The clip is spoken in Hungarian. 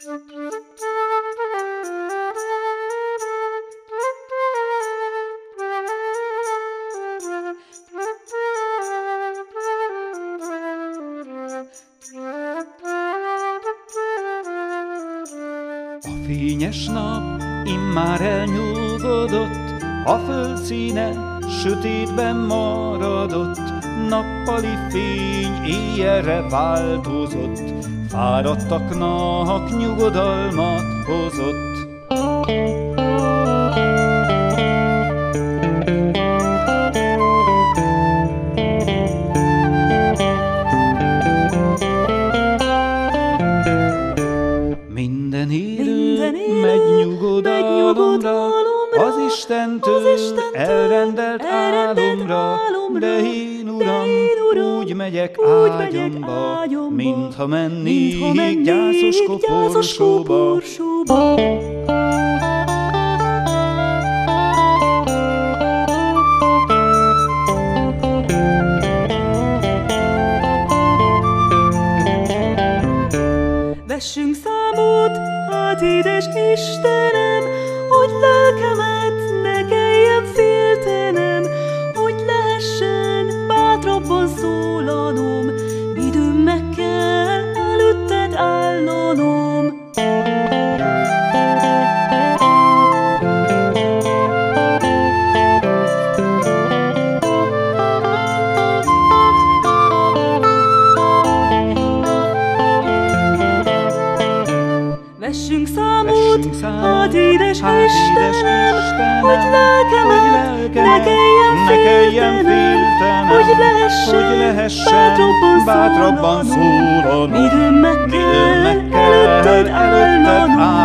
A fényes nap immár elnyugodott, a föld színe sötétben maradott, nappali fény éjjelre változott, fáradtaknak nyugodalmat hozott. Minden élő megy nyugodalomra, az Istentől elrendelt álomra, de én, Uram, úgy megyek ágyamba, mintha mennék gyászos koporsóba. Vessünk számot, hát édes Istenem, hogy lelkemet ne kelljen féltenem, hogy lehessen bátrabban szólanom, midőn meg kell előtted állanom. Vessünk számot, hát édes Istenem, hogy lelkemet ne kelljen féltenem, hogy lehessen bátrabban szólanom, midőn meg kell előtted állanom.